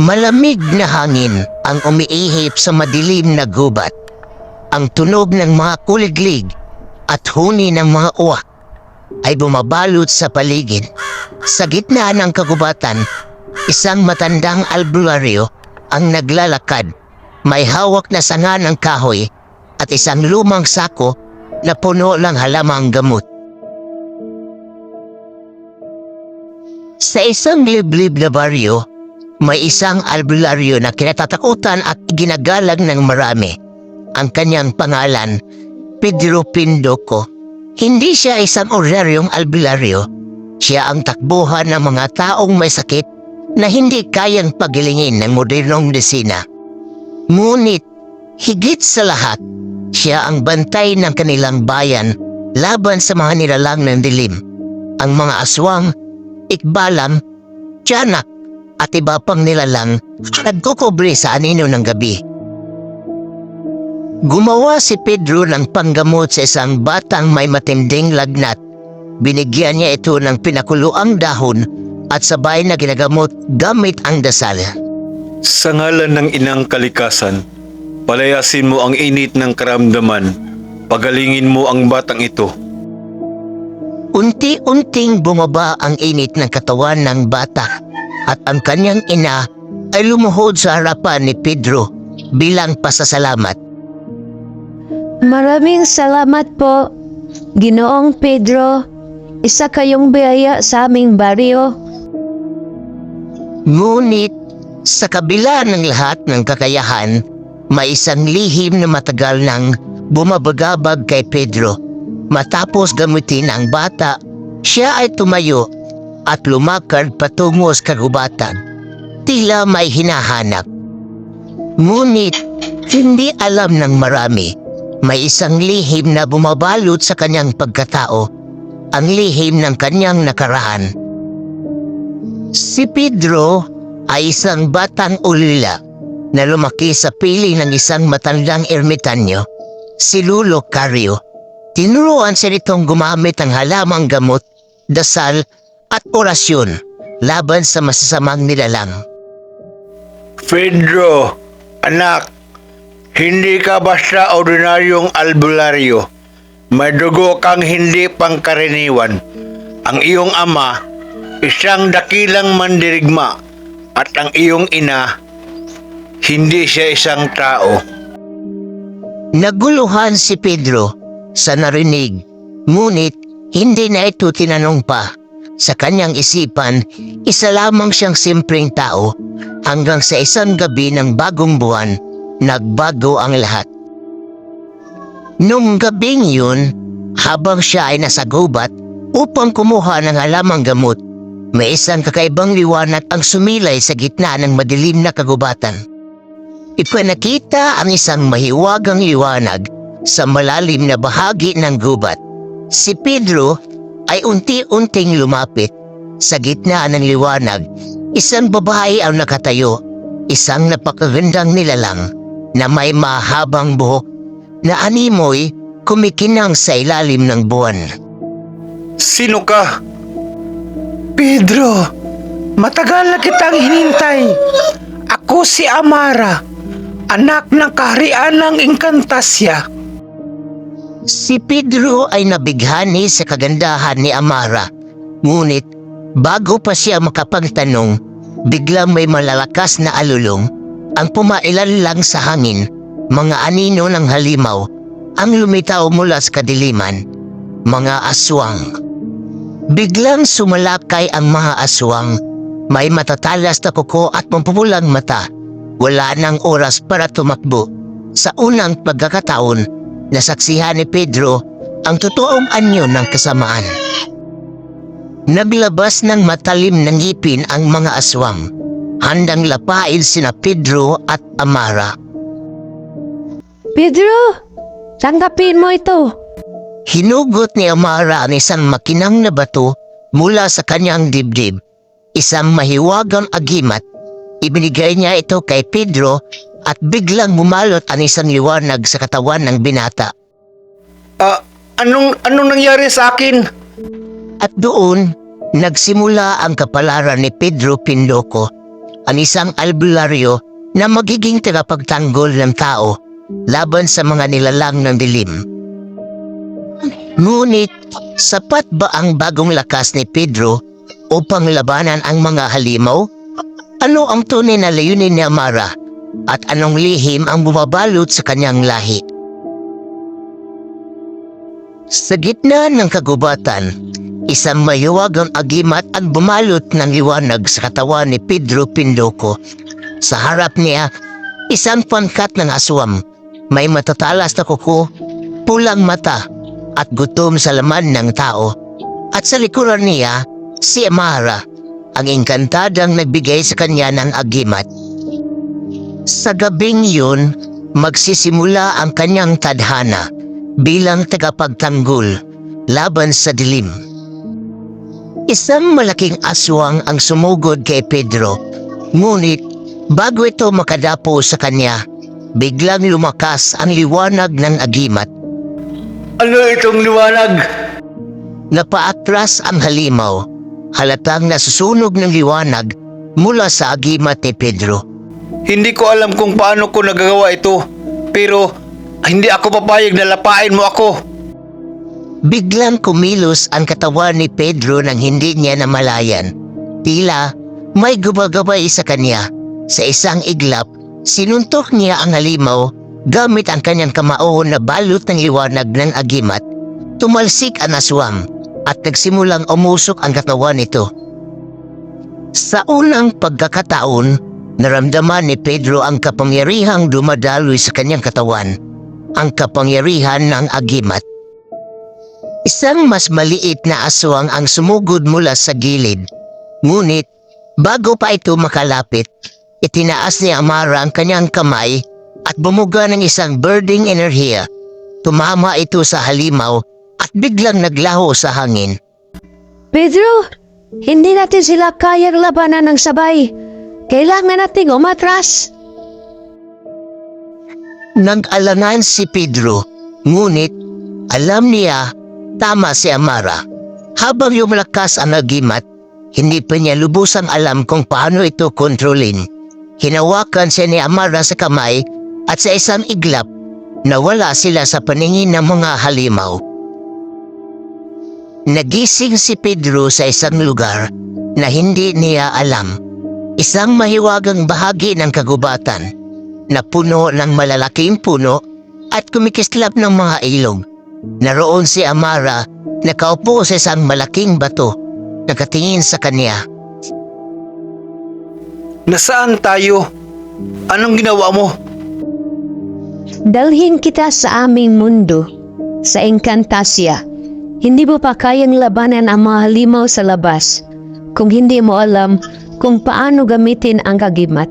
Malamig na hangin ang umiihip sa madilim na gubat. Ang tunog ng mga kuliglig at huni ng mga uwak ay bumabalot sa paligid. Sa gitna ng kagubatan, isang matandang albularyo ang naglalakad. May hawak na sanga ng kahoy at isang lumang sako na puno ng halamang gamot. Sa isang liblib na baryo, may isang albularyo na kinatatakutan at ginagalang ng marami. Ang kanyang pangalan, Pedro Pindoco. Hindi siya isang ordinaryong albularyo. Siya ang takbuhan ng mga taong may sakit na hindi kayang pagilingin ng modernong medisina. Ngunit, higit sa lahat, siya ang bantay ng kanilang bayan laban sa mga nilalang ng dilim. Ang mga aswang, ikbalam, tiyanak, at iba pang nilalang nagkukubre sa anino ng gabi. Gumawa si Pedro ng panggamot sa isang batang may matinding lagnat. Binigyan niya ito ng pinakuluang dahon at sabay na ginagamot gamit ang dasal. Sa ngalan ng inang kalikasan, palayasin mo ang init ng karamdaman. Pagalingin mo ang batang ito. Unti-unting bumaba ang init ng katawan ng bata at ang kanyang ina ay lumuhod sa harapan ni Pedro bilang pasasalamat. Maraming salamat po, Ginoong Pedro. Isa kayong biyaya sa aming baryo. Ngunit sa kabila ng lahat ng kakayahan, may isang lihim na matagal nang bumabagabag kay Pedro. Matapos gamitin ang bata, siya ay tumayo at lumakad patungo sa kagubatan. Tila may hinahanap. Ngunit hindi alam ng marami, may isang lihim na bumabalot sa kanyang pagkatao, ang lihim ng kanyang nakaraan. Si Pedro ay isang batang ulila na lumaki sa piling ng isang matandang ermitanyo, si Lolo Cario. Tinuruan siya nitong gumamit ng halamang gamot, dasal at orasyon laban sa masasamang nilalang. Pedro, anak, hindi ka basta ordinaryong albularyo. May dugo kang hindi pangkaraniwan. Ang iyong ama, isang dakilang mandirigma, at ang iyong ina, hindi siya isang tao. Naguluhan si Pedro sa narinig, ngunit hindi na ito tinanong pa. Sa kanyang isipan, isa lamang siyang simpleng tao hanggang sa isang gabi ng bagong buwan, nagbago ang lahat. Nung gabing yun, habang siya ay nasa gubat upang kumuha ng halamang gamot, may isang kakaibang liwanag ang sumilay sa gitna ng madilim na kagubatan. Ipinakita ang isang mahiwagang liwanag sa malalim na bahagi ng gubat. Si Pedro ay unti-unting lumapit. Sa gitna ng liwanag, isang babae ang nakatayo, isang napakagandang nilalang na may mahabang buhok na animoy kumikinang sa ilalim ng buwan. Sino ka? Pedro, matagal na kitang hinintay. Ako si Amara, anak ng kaharian ng Encantasia. Si Pedro ay nabighani sa kagandahan ni Amara. Ngunit bago pa siya makapagtanong, biglang may malalakas na alulong ang pumailan lang sa hangin. Mga anino ng halimaw ang lumitaw mula sa kadiliman. Mga aswang. Biglang sumalakay ang mga aswang. May matatalas na kuko at pampupulang mata. Wala nang oras para tumakbo. Sa unang pagkakataon, nasaksihan ni Pedro ang totoong anyo ng kasamaan. Naglabas ng matalim na ngipin ang mga aswang, handang lapain sina Pedro at Amara. Pedro, tanggapin mo ito. Hinugot ni Amara ang isang makinang na bato mula sa kanyang dibdib. Isang mahiwagang agimat. Ibinigay niya ito kay Pedro at biglang bumalot ang isang liwanag sa katawan ng binata. Anong nangyari sa akin? At doon, nagsimula ang kapalaran ni Pedro Pindoco. ang isang albularyo na magiging tagapagtanggol ng tao laban sa mga nilalang ng dilim. Ngunit, sapat ba ang bagong lakas ni Pedro upang labanan ang mga halimaw? Ano ang tunay na layunin ni Amara at anong lihim ang bumabalot sa kanyang lahi? Sa gitna ng kagubatan, isang mahiwagang agimat ang bumalot ng liwanag sa katawan ni Pedro Pindoco. Sa harap niya, isang pangkat ng aswang, may matatalas na kuko, pulang mata, at gutom sa laman ng tao. At sa likuran niya, si Amara, ang engkantadang nagbigay sa kanya ng agimat. Sa gabing yun, magsisimula ang kanyang tadhana bilang tagapagtanggol laban sa dilim. Isang malaking aswang ang sumugod kay Pedro, ngunit bago ito makadapo sa kanya, biglang lumakas ang liwanag ng agimat. Ano itong liwanag? Napaatras ang halimaw, halatang nasusunog ng liwanag mula sa agimat ni Pedro. Hindi ko alam kung paano ko nagagawa ito, pero hindi ako papayag na lapain mo ako. Biglang kumilos ang katawan ni Pedro nang hindi niya namalayan. Tila may gumagabay sa kanya. Sa isang iglap, sinuntok niya ang halimaw gamit ang kanyang kamao na balot ng liwanag ng agimat. Tumalsik ang aswang at nagsimulang umusok ang katawan nito. Sa unang pagkakataon, naramdaman ni Pedro ang kapangyarihang dumadaloy sa kanyang katawan, ang kapangyarihan ng agimat. Isang mas maliit na aswang ang sumugod mula sa gilid. Ngunit, bago pa ito makalapit, itinaas ni Amara ang kanyang kamay at bumuga ng isang birding enerhiya. Tumama ito sa halimaw at biglang naglaho sa hangin. Pedro, hindi natin sila kayang labanan ng sabay. Kailangan natin umatras. Nag-alangan si Pedro, ngunit alam niya tama si Amara. Habang lumalakas ang agimat, hindi pa niya lubusang alam kung paano ito kontrolin. Hinawakan siya ni Amara sa kamay at sa isang iglap, nawala sila sa paningin ng mga halimaw. Nagising si Pedro sa isang lugar na hindi niya alam. Isang mahiwagang bahagi ng kagubatan na puno ng malalaking puno at kumikislap ng mga ilog. Naroon si Amara, nakaupo sa isang malaking bato, nakatingin sa kanya. Nasaan tayo? Anong ginawa mo? Dalhin kita sa aming mundo, sa Encantasia. Hindi mo pa kayang labanan ang mga halimaw sa labas kung hindi mo alam kung paano gamitin ang agimat.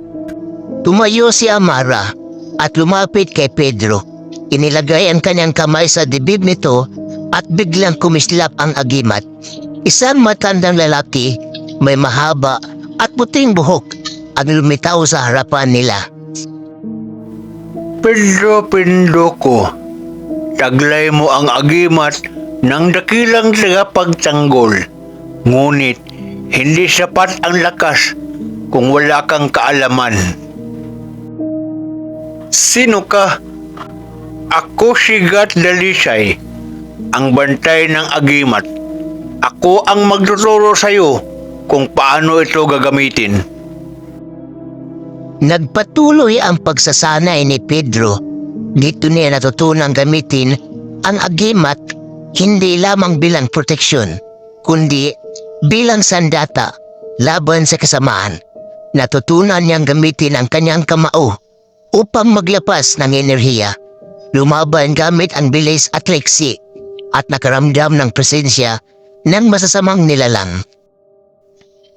Tumayo si Amara at lumapit kay Pedro. Inilagay ang kanyang kamay sa dibdib nito at biglang kumislap ang agimat. Isang matandang lalaki, may mahaba at puting buhok, ang lumitaw sa harapan nila. Pedro Pindoco, taglay mo ang agimat ng dakilang tagapagtanggol. Ngunit, hindi sapat ang lakas kung wala kang kaalaman. Sino ka? Ako si Gat Dalisay, ang bantay ng agimat. Ako ang magtuturo sa iyo kung paano ito gagamitin. Nagpatuloy ang pagsasanay ni Pedro. Dito niya natutunang gamitin ang agimat hindi lamang bilang proteksyon, kundi bilang sandata laban sa kasamaan. Natutunan niyang gamitin ang kanyang kamao upang maglapas ng enerhiya. Lumaban gamit ang bilis at leksi at nakaramdam ng presensya ng masasamang nilalang.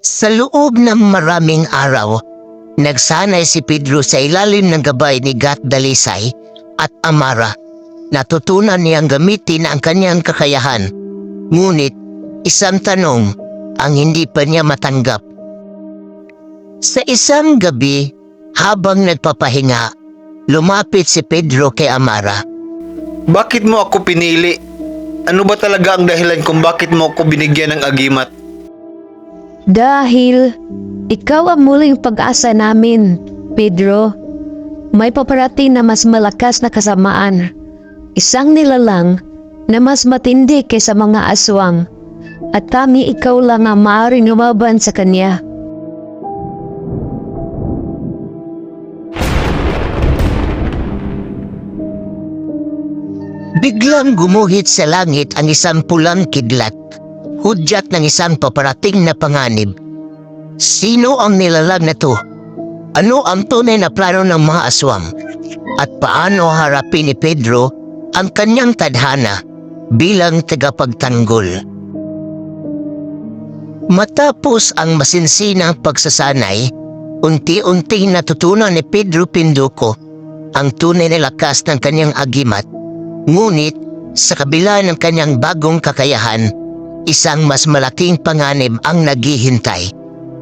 Sa loob ng maraming araw, nagsanay si Pedro sa ilalim ng gabay ni Gat Dalisay at Amara. Natutunan niyang gamitin ang kanyang kakayahan. Ngunit, isang tanong ang hindi pa niya matanggap. Sa isang gabi, habang nagpapahinga, lumapit si Pedro kay Amara. Bakit mo ako pinili? Ano ba talaga ang dahilan kung bakit mo ako binigyan ng agimat? Dahil Ikaw ang muling pag-asa namin, Pedro. May paparating na mas malakas na kasamaan. Isang nilalang na mas matindi kaysa mga aswang. At tanging ikaw lang ang maaaring lumaban sa kanya. Biglang gumuhit sa langit ang isang pulang kidlat, hudyat ng isang paparating na panganib. Sino ang nilalang na to? Ano ang tunay na plano ng mga aswang? At paano harapin ni Pedro ang kanyang tadhana bilang tagapagtanggol? Matapos ang masinsinang pagsasanay, unti-unting natutunan ni Pedro Pinduco ang tunay na lakas ng kanyang agimat. Ngunit sa kabila ng kanyang bagong kakayahan, isang mas malaking panganib ang naghihintay.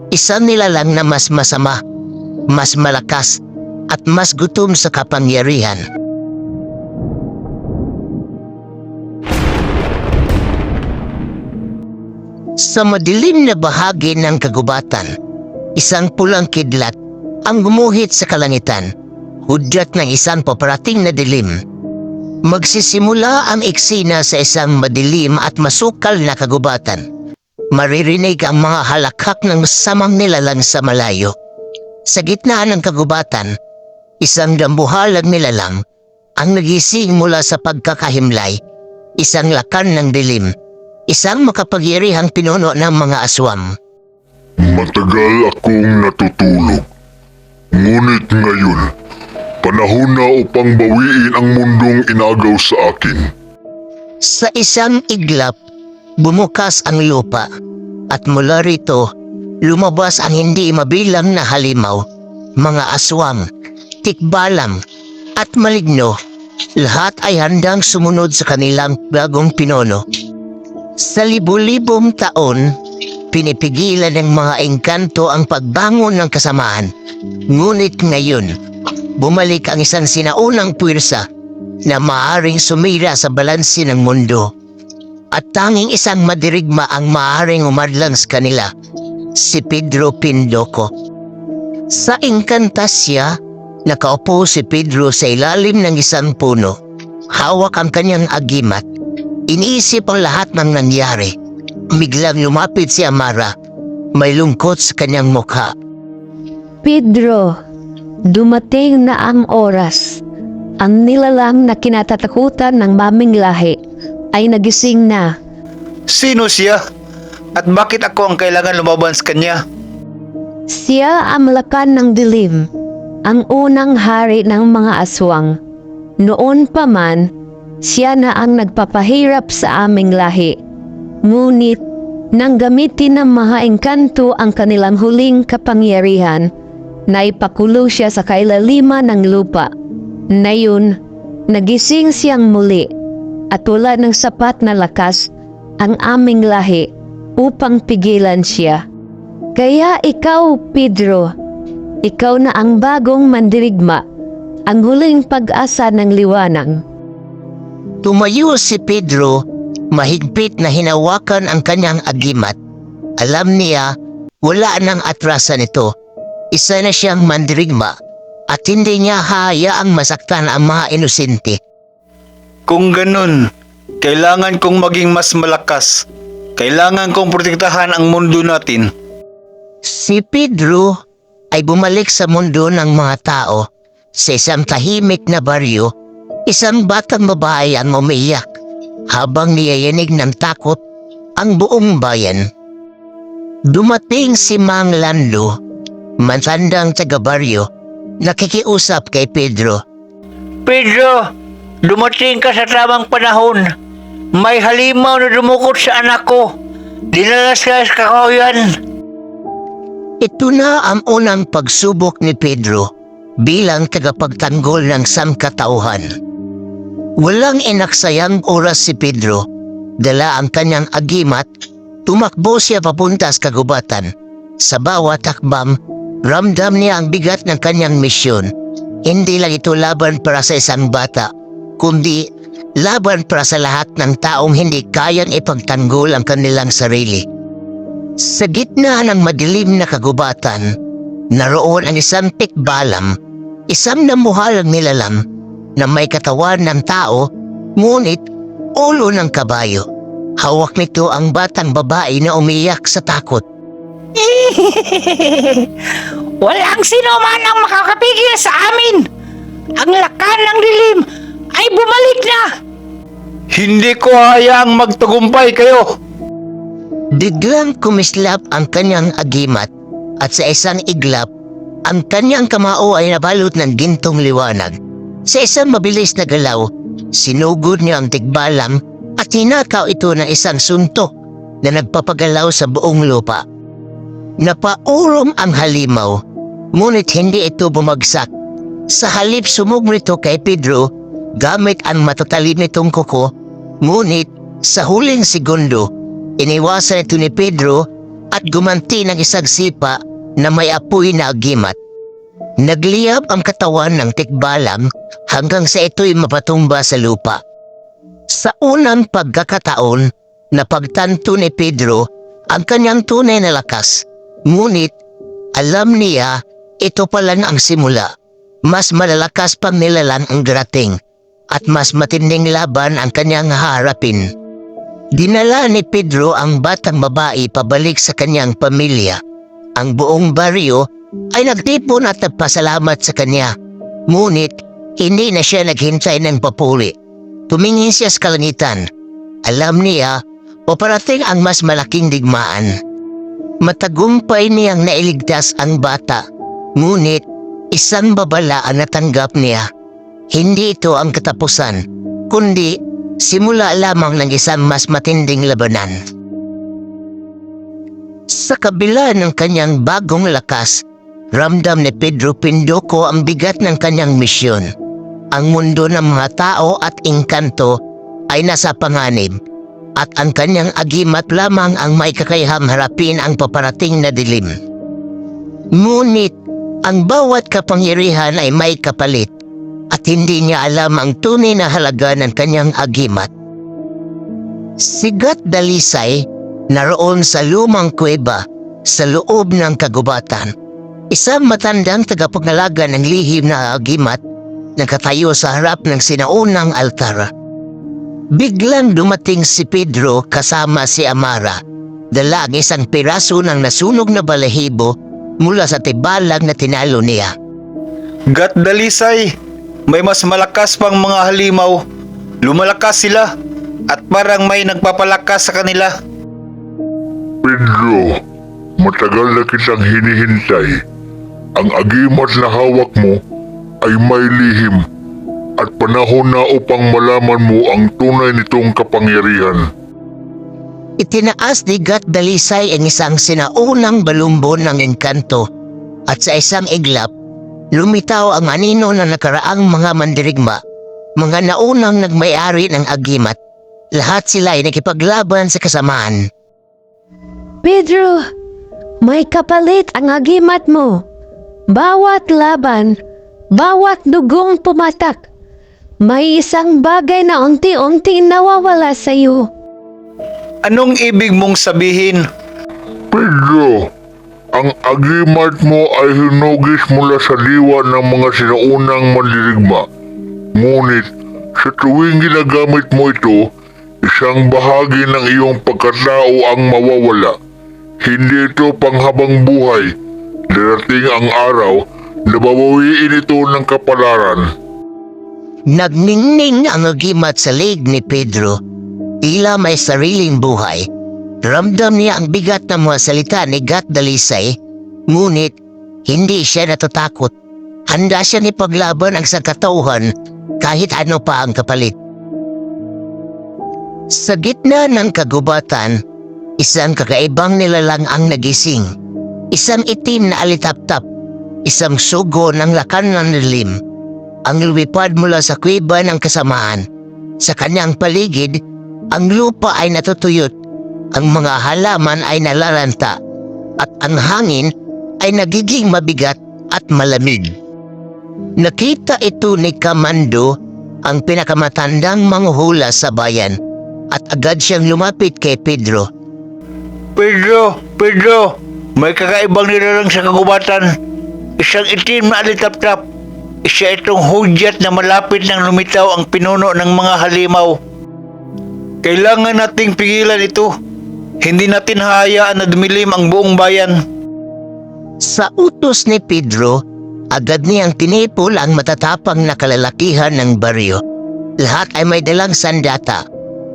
Isang nilalang na mas masama, mas malakas, at mas gutom sa kapangyarihan. Sa madilim na bahagi ng kagubatan, isang pulang kidlat ang gumuhit sa kalangitan, hudyat ng isang paparating na dilim. Magsisimula ang eksena sa isang madilim at masukal na kagubatan. Maririnig ang mga halakhak ng masamang nilalang sa malayo. Sa gitna ng kagubatan, isang dambuhalang nilalang ang nagising mula sa pagkakahimlay, isang lakan ng dilim, isang makapangyarihang pinuno ng mga aswang. Matagal akong natutulog. Ngunit ngayon, panahon na upang bawiin ang mundong inagaw sa akin. Sa isang iglap, bumukas ang lupa at mula rito, lumabas ang hindi mabilang na halimaw, mga aswang, tikbalang at maligno. Lahat ay handang sumunod sa kanilang bagong pinuno. Sa libu-libong taon, pinipigilan ng mga engkanto ang pagbangon ng kasamaan. Ngunit ngayon, bumalik ang isang sinaunang puwersa na maaaring sumira sa balanse ng mundo. At tanging isang madirigma ang maaaring umadlang sa kanila, si Pedro Pinduco. Sa Encantasia, nakaupo si Pedro sa ilalim ng isang puno. Hawak ang kanyang agimat. Iniisip ang lahat ng nangyari. Biglang lumapit si Amara. May lungkot sa kanyang mukha. Pedro, dumating na ang oras. Ang nilalang na kinatatakutan ng maming lahi ay nagising na. Sino siya? At bakit ako ang kailangan lumaban sa kanya? Siya ang lakan ng dilim, ang unang hari ng mga aswang. Noon pa man, siya na ang nagpapahirap sa aming lahi. Ngunit, nang gamitin ng mga engkanto ang kanilang huling kapangyarihan, naipakulo siya sa kailaliman ng lupa. Ngayon, nagising siyang muli at wala ng sapat na lakas ang aming lahi upang pigilan siya. Kaya ikaw, Pedro, ikaw na ang bagong mandirigma, ang huling pag-asa ng liwanag. Tumayo si Pedro, mahigpit na hinawakan ang kanyang agimat. Alam niya, wala nang atrasan ito. Isa na siyang mandirigma at hindi niya hahayaang masaktan ang mga inosente. Kung ganun, kailangan kong maging mas malakas. Kailangan kong protektahan ang mundo natin. Si Pedro ay bumalik sa mundo ng mga tao. Sa isang tahimik na baryo, isang batang babae ang umiyak habang niyayanig ng takot ang buong bayan. Dumating si Mang Lando, matandang taga-baryo, nakikiusap kay Pedro. Pedro, dumating ka sa tamang panahon. May halimaw na dumukot sa anak ko. Dinalas ka sa kakahuyan. Ito na ang unang pagsubok ni Pedro bilang tagapagtanggol ng sangkatauhan. Walang inaksayang oras si Pedro. Dala ang kanyang agimat, tumakbo siya papunta sa kagubatan. Sa bawat takbam, ramdam niya ang bigat ng kanyang misyon. Hindi lang ito laban para sa isang bata, kundi laban para sa lahat ng taong hindi kayang ipagtanggol ang kanilang sarili. Sa gitna ng madilim na kagubatan, naroon ang isang tikbalam, isang namuhalang nilalang na may katawan ng tao, ngunit ulo ng kabayo. Hawak nito ang batang babae na umiyak sa takot. Walang sino man ang makakapigil sa amin. Ang lakan ng dilim ay bumalik na. Hindi ko hayaang magtagumpay kayo. Biglang kumislap ang kanyang agimat at sa isang iglap, ang kanyang kamao ay nabalot ng gintong liwanag. Sa isang mabilis na galaw, sinugod niya ang tigbalam at hinakaw ito ng isang suntok na nagpapagalaw sa buong lupa. Napaurom ang halimaw, ngunit hindi ito bumagsak. Sa halip sumugod ito kay Pedro gamit ang matatalim nitong kuko, ngunit sa huling segundo, iniwasan ito ni Pedro at gumanti ng isang sipa na may apoy na agimat. Nagliyab ang katawan ng tikbalam hanggang sa ito'y mapatumba sa lupa. Sa unang pagkakataon, napagtanto ni Pedro ang kanyang tunay na lakas, ngunit alam niya ito pala na ang simula. Mas malalakas pang nilalang ang darating at mas matinding laban ang kanyang haharapin. Dinala ni Pedro ang batang babae pabalik sa kanyang pamilya. Ang buong baryo ay nagtipon at nagpasalamat sa kanya. Ngunit hindi na siya naghintay ng papuri. Tumingin siya sa kalangitan. Alam niya o parating ang mas malaking digmaan. Matagumpay niyang nailigtas ang bata. Ngunit isang babala ang natanggap niya. Hindi ito ang katapusan, kundi simula lamang ng isang mas matinding labanan. Sa kabila ng kanyang bagong lakas, ramdam ni Pedro Pindoco ang bigat ng kanyang misyon. Ang mundo ng mga tao at engkanto ay nasa panganib, at ang kanyang agimat lamang ang may kakayahang harapin ang paparating na dilim. Ngunit, ang bawat kapangyarihan ay may kapalit, at hindi niya alam ang tunay na halaga ng kanyang agimat. Si Gat Dalisay naroon sa lumang kuweba sa loob ng kagubatan. Isang matandang tagapagalaga ng lihim na agimat nakatayo sa harap ng sinaunang altar. Biglang dumating si Pedro kasama si Amara, dala ang isang piraso ng nasunog na balahibo mula sa tibalag na tinalo niya. Gat Dalisay, may mas malakas pang mga halimaw. Lumalakas sila at parang may nagpapalakas sa kanila. Pedro, matagal na kitang hinihintay. Ang agimat na hawak mo ay may lihim at panahon na upang malaman mo ang tunay nitong kapangyarihan. Itinaas ni Gat Dalisay ang isang sinaunang balumbon ng engkanto at sa isang iglap, lumitaw ang anino na nakaraang mga mandirigma, mga naunang nagmay-ari ng agimat. Lahat sila ay nakipaglaban sa kasamaan. Pedro, may kapalit ang agimat mo. Bawat laban, bawat dugong pumatak, may isang bagay na unti-unti nawawala sa iyo. Anong ibig mong sabihin? Pedro, ang agimat mo ay hinugis mula sa diwa ng mga sinaunang mandirigma. Ngunit sa tuwing ginagamit mo ito, isang bahagi ng iyong pagkatao ang mawawala. Hindi ito panghabang buhay. Darating ang araw na babawiin ito ng kapalaran. Nagningning ang agimat sa leg ni Pedro. Tila may sariling buhay. Ramdam niya ang bigat ng mga salita ni Gat Dalisay, ngunit hindi siya natatakot. Handa siya ni paglaban ang sangkatauhan kahit ano pa ang kapalit. Sa gitna ng kagubatan, isang kakaibang nilalang ang nagising. Isang itim na alitaptap, isang sugo ng lakan ng dilim. Ang lumipad mula sa kuweba ng kasamaan. Sa kanyang paligid, ang lupa ay natutuyot, ang mga halaman ay nalalanta, at ang hangin ay nagiging mabigat at malamig. Nakita ito ni Kamando, ang pinakamatandang manghuhula sa bayan, at agad siyang lumapit kay Pedro. Pedro, may kakaibang nilalang sa kagubatan. Isang itim na alitap-tap. Isa itong hudyat na malapit nang lumitaw ang pinuno ng mga halimaw. Kailangan nating pigilan ito. Hindi natin hayaan na dumilim ang buong bayan. Sa utos ni Pedro, agad niyang tinipol ang matatapang na kalalakihan ng baryo. Lahat ay may dalang sandata.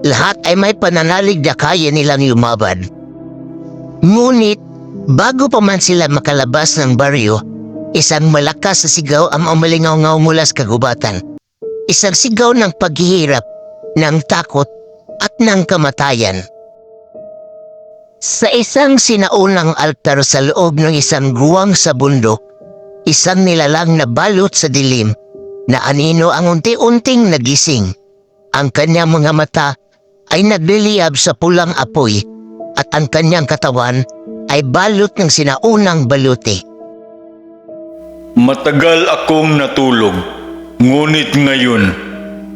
Lahat ay may pananalig na kaya nilang lumaban. Ngunit, bago pa man sila makalabas ng baryo, isang malakas na sigaw ang umalingaw-ngaw mula sa kagubatan. Isang sigaw ng paghihirap, ng takot, at ng kamatayan. Sa isang sinaunang altar sa loob ng isang guwang sa bundok, isang nilalang na balot sa dilim na anino ang unti-unting nagising. Ang kanyang mga mata ay nagliliyab sa pulang apoy at ang kanyang katawan ay balot ng sinaunang baluti. Matagal akong natulog, ngunit ngayon,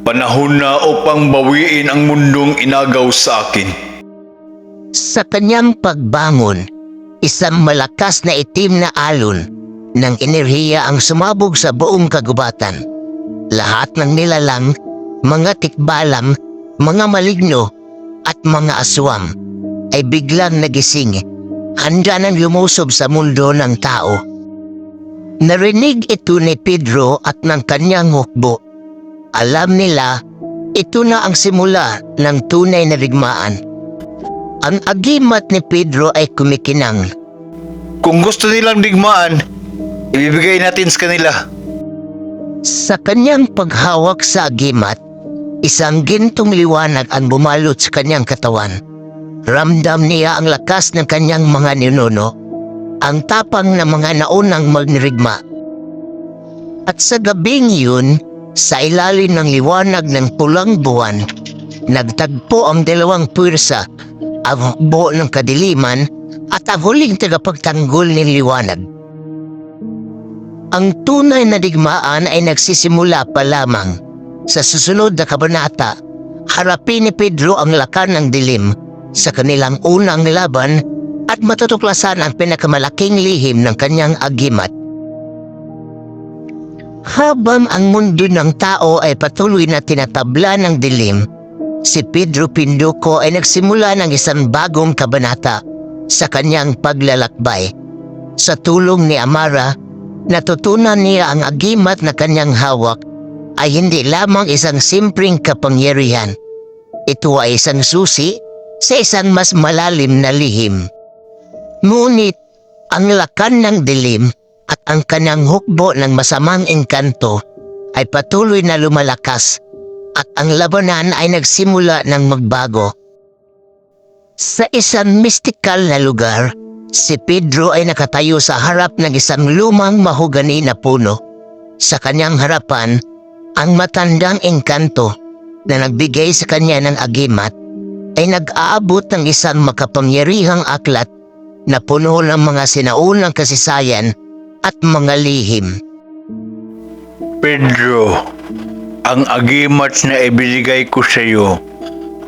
panahon na upang bawiin ang mundong inagaw sa akin. Sa kanyang pagbangon, isang malakas na itim na alon ng enerhiya ang sumabog sa buong kagubatan. Lahat ng nilalang, mga tikbalang, mga maligno at mga aswang ay biglang nagising, handa nang lumusob sa mundo ng tao. Narinig ito ni Pedro at ng kanyang hukbo. Alam nila, ito na ang simula ng tunay na digmaan. Ang agimat ni Pedro ay kumikinang. Kung gusto nilang digmaan, ibibigay natin sa kanila. Sa kanyang paghawak sa agimat, isang gintong liwanag ang bumalot sa kanyang katawan. Ramdam niya ang lakas ng kanyang mga ninuno, ang tapang ng mga naunang magnirigma. At sa gabing yun, sa ilalim ng liwanag ng pulang buwan, nagtagpo ang dalawang puwersa, ang hukbo ng kadiliman at ang huling tagapagtanggol ng liwanag. Ang tunay na digmaan ay nagsisimula pa lamang. Sa susunod na kabanata, harapin ni Pedro ang lakan ng dilim sa kanilang unang laban at matutuklasan ang pinakamalaking lihim ng kanyang agimat. Habang ang mundo ng tao ay patuloy na tinatabla ng dilim, si Pedro Pinduco ay nagsimula ng isang bagong kabanata sa kanyang paglalakbay. Sa tulong ni Amara, natutunan niya ang agimat na kanyang hawak ay hindi lamang isang simpleng kapangyarihan. Ito ay isang susi sa isang mas malalim na lihim. Ngunit, ang lakan ng dilim at ang kanyang hukbo ng masamang engkanto ay patuloy na lumalakas at ang labanan ay nagsimula ng magbago. Sa isang mistikal na lugar, si Pedro ay nakatayo sa harap ng isang lumang mahogani na puno. Sa kanyang harapan, ang matandang engkanto na nagbigay sa kanya ng agimat ay nag-aabot ng isang makapangyarihang aklat na puno ng mga sinaunang kasaysayan at mga lihim. Pedro, ang agimat na ibinigay ko sa iyo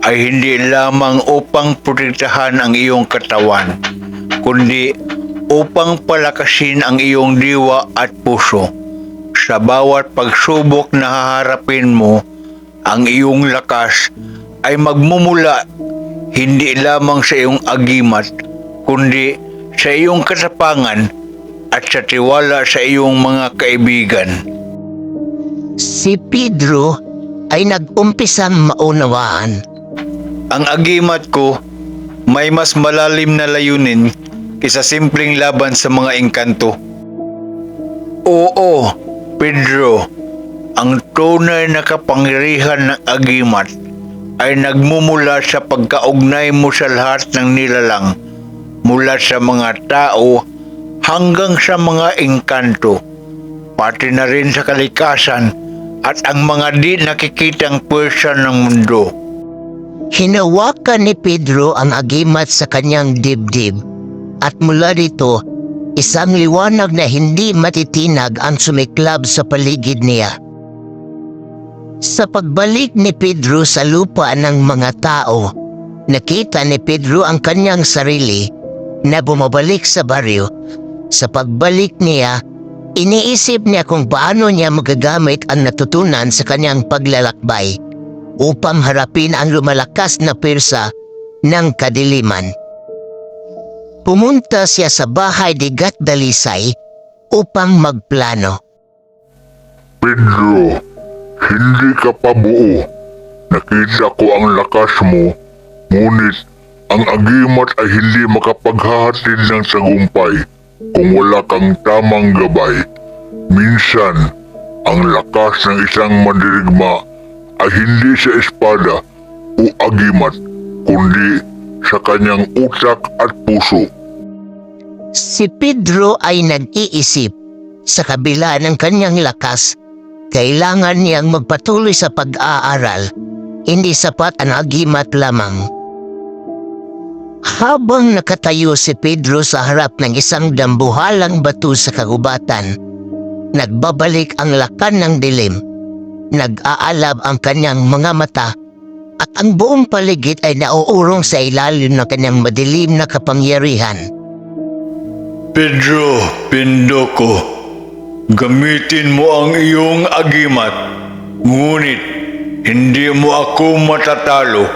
ay hindi lamang upang protektahan ang iyong katawan, kundi upang palakasin ang iyong diwa at puso. Sa bawat pagsubok na haharapin mo, ang iyong lakas ay magmumula hindi lamang sa iyong agimat, kundi sa iyong katapangan at sa tiwala sa iyong mga kaibigan. Si Pedro ay nag-umpisang maunawaan. Ang agimat ko may mas malalim na layunin kaysa simpleng laban sa mga engkanto. Oo, Pedro, ang tunay na kapangyarihan ng agimat ay nagmumula sa pagkaugnay mo sa lahat ng nilalang, mula sa mga tao hanggang sa mga engkanto, pati na rin sa kalikasan at ang mga di nakikitang puwersa ng mundo. Hinawakan ni Pedro ang agimat sa kanyang dibdib at mula dito, isang liwanag na hindi matitinag ang sumiklab sa paligid niya. Sa pagbalik ni Pedro sa lupa ng mga tao, Nakita ni Pedro ang kanyang sarili na bumabalik sa baryo. Sa pagbalik niya, iniisip niya kung paano niya magagamit ang natutunan sa kanyang paglalakbay upang harapin ang lumalakas na persa ng kadiliman. Pumunta siya sa bahay ni Gatdalisay upang magplano. Pedro, hindi ka pa buo. Nakita ko ang lakas mo, ngunit ang agimat ay hindi makapaghahatid ng tagumpay kung wala kang tamang gabay. Minsan, ang lakas ng isang mandirigma ay hindi sa espada o agimat, kundi sa kanyang utak at puso. Si Pedro ay nag-iisip, sa kabila ng kanyang lakas, kailangan niyang magpatuloy sa pag-aaral, hindi sapat ang agimat lamang. Habang nakatayo si Pedro sa harap ng isang dambuhalang bato sa kagubatan, nagbabalik ang lakan ng dilim, nag-aalab ang kanyang mga mata, at ang buong paligid ay nauurong sa ilalim ng kanyang madilim na kapangyarihan. Pedro Pindoco, gamitin mo ang iyong agimat, ngunit hindi mo ako matatalo.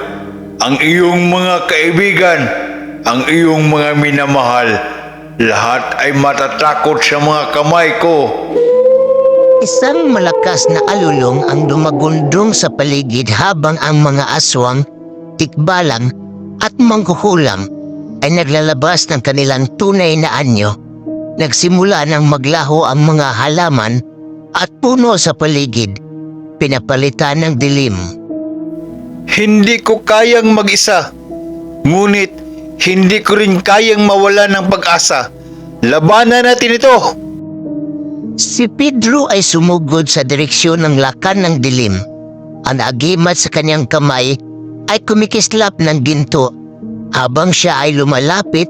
Ang iyong mga kaibigan, ang iyong mga minamahal, lahat ay matatakot sa mga kamay ko. Isang malakas na alulong ang dumagundong sa paligid habang ang mga aswang, tikbalang at mangkukulam ay naglalabas ng kanilang tunay na anyo. Nagsimula nang maglaho ang mga halaman at puno sa paligid, pinapalitan ng dilim. Hindi ko kayang mag-isa, ngunit hindi ko rin kayang mawala ng pag-asa. Labanan natin ito! Si Pedro ay sumugod sa direksyon ng lakan ng dilim. Ang agimat sa kanyang kamay ay kumikislap ng ginto. Habang siya ay lumalapit,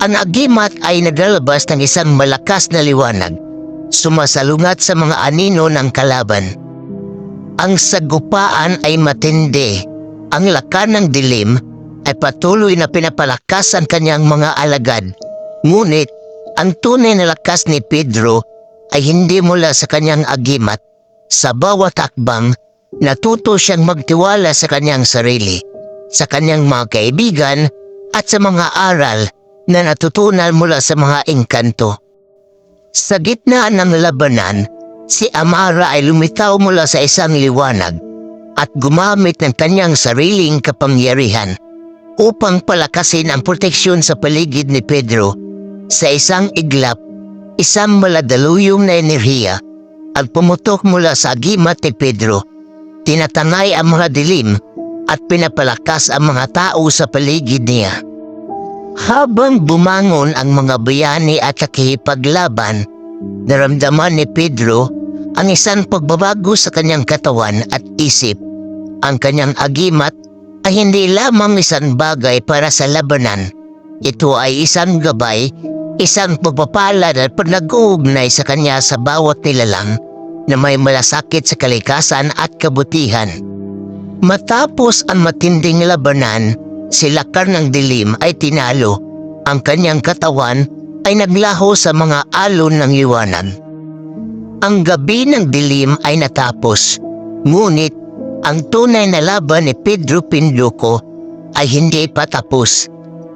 ang agimat ay nagalabas ng isang malakas na liwanag, sumasalungat sa mga anino ng kalaban. Ang sagupaan ay matindi. Ang lakan ng dilim ay patuloy na pinapalakas ang kanyang mga alagad. Ngunit, ang tunay na lakas ni Pedro ay hindi mula sa kanyang agimat. Sa bawat akbang, natuto siyang magtiwala sa kanyang sarili, sa kanyang mga kaibigan, at sa mga aral na natutunan mula sa mga engkanto. Sa gitna ng labanan, si Amara ay lumitaw mula sa isang liwanag at gumamit ng kanyang sariling kapangyarihan upang palakasin ang proteksyon sa paligid ni Pedro. Sa isang iglap, isang maladaluyong na enerhiya at pumutok mula sa agimat ni Pedro. Tinatanay ang mga dilim at pinapalakas ang mga tao sa paligid niya. Habang bumangon ang mga bayani at nakikipaglaban, naramdaman ni Pedro ang isang pagbabago sa kanyang katawan at isip. Ang kanyang agimat ay hindi lamang isang bagay para sa labanan. Ito ay isang gabay, isang pagpapalad at pag-uugnay sa kanya sa bawat nilalang na may malasakit sa kalikasan at kabutihan. Matapos ang matinding labanan, si Lakar ng Dilim ay tinalo. Ang kanyang katawan ay naglaho sa mga alon ng liwanag. Ang gabi ng dilim ay natapos, ngunit ang tunay na laban ni Pedro Pindoco ay hindi pa tapos.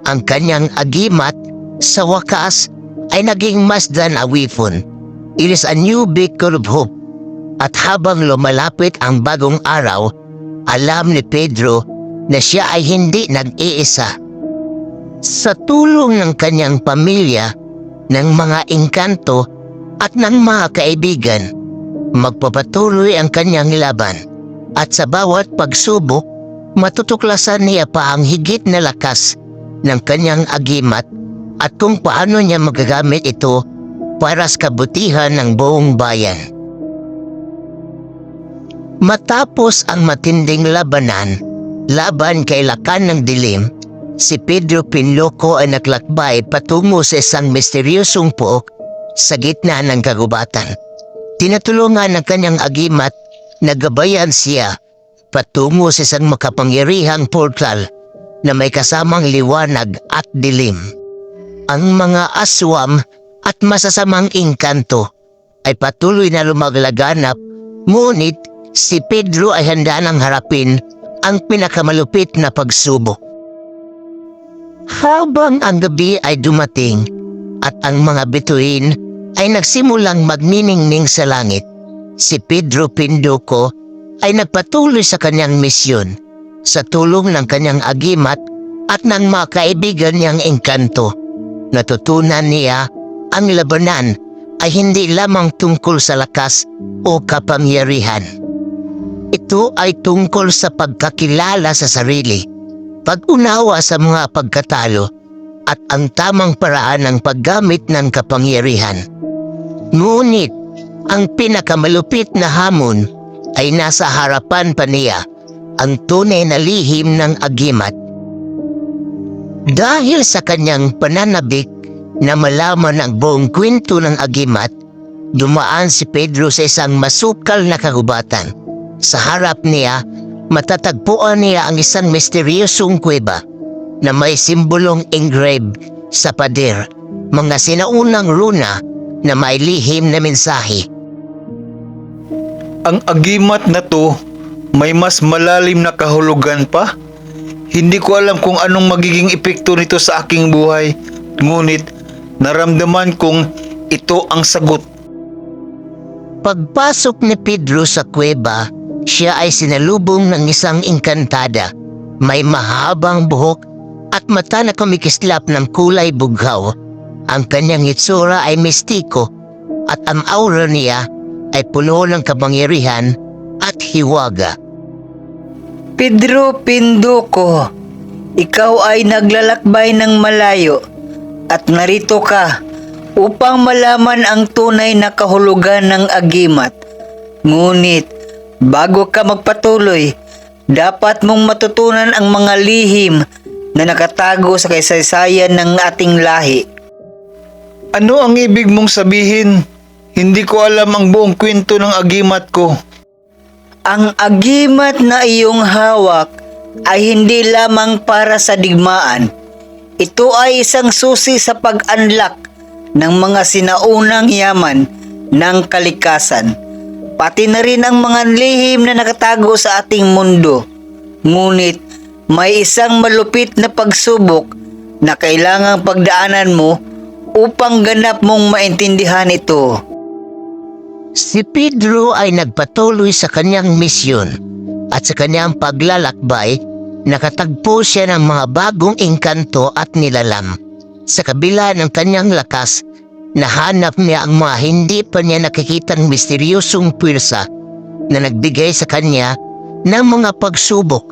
Ang kanyang agimat sa wakas ay naging mas than a weapon. It is a new beacon of hope. At habang lumalapit ang bagong araw, alam ni Pedro na siya ay hindi nag-iisa. Sa tulong ng kanyang pamilya, ng mga engkanto at ng mga kaibigan, magpapatuloy ang kanyang laban. At sa bawat pagsubok, matutuklasan niya pa ang higit na lakas ng kanyang agimat at kung paano niya magagamit ito para sa kabutihan ng buong bayan. Matapos ang matinding labanan, laban kay Lakan ng Dilim, si Pedro Pindoco ay naglakbay patungo sa isang misteryosong puok sa gitna ng kagubatan. Tinutulungan ng kanyang agimat na gabayan siya patungo sa isang makapangyarihang portal na may kasamang liwanag at dilim. Ang mga aswam at masasamang engkanto ay patuloy na lumaglaganap, ngunit si Pedro ay handa nang harapin ang pinakamalupit na pagsubok. Habang ang gabi ay dumating at ang mga bituin ay nagsimulang magniningning sa langit, si Pedro Pinduco ay nagpatuloy sa kanyang misyon sa tulong ng kanyang agimat at ng mga kaibigan niyang engkanto. Natutunan niya ang labanan ay hindi lamang tungkol sa lakas o kapangyarihan. Ito ay tungkol sa pagkakilala sa sarili, pag-unawa sa mga pagkatalo, at ang tamang paraan ng paggamit ng kapangyarihan. Ngunit, ang pinakamalupit na hamon ay nasa harapan pa niya, ang tunay na lihim ng agimat. Dahil sa kanyang pananabik na malaman ang buong kwento ng agimat, dumaan si Pedro sa isang masukal na kagubatan. Sa harap niya, matatagpuan niya ang isang misteryosong kuweba na may simbolong engraved sa pader, mga sinaunang runa na may lihim na mensahe. Ang agimat na to, may mas malalim na kahulugan pa? Hindi ko alam kung anong magiging epekto nito sa aking buhay, ngunit naramdaman kong ito ang sagot. Pagpasok ni Pedro sa kuweba, siya ay sinalubong ng isang engkantada. May mahabang buhok at mata na kumikislap ng kulay bughaw. Ang kanyang itsura ay mistiko at ang aura niya ay puno ng kapangyarihan at hiwaga. Pedro Pinduco, ikaw ay naglalakbay ng malayo at narito ka upang malaman ang tunay na kahulugan ng agimat. Ngunit, bago ka magpatuloy, dapat mong matutunan ang mga lihim na nakatago sa kasaysayan ng ating lahi. Ano ang ibig mong sabihin? Hindi ko alam ang buong kwento ng agimat ko. Ang agimat na iyong hawak ay hindi lamang para sa digmaan. Ito ay isang susi sa pag-unlock ng mga sinaunang yaman ng kalikasan, pati na rin ang mga lihim na nakatago sa ating mundo. Ngunit may isang malupit na pagsubok na kailangang pagdaanan mo upang ganap mong maintindihan ito. Si Pedro ay nagpatuloy sa kanyang misyon at sa kanyang paglalakbay, nakatagpo siya ng mga bagong engkanto at nilalam. Sa kabila ng kanyang lakas, nahanap niya ang mga hindi pa niya nakikitang misteryosong pwersa na nagbigay sa kanya ng mga pagsubok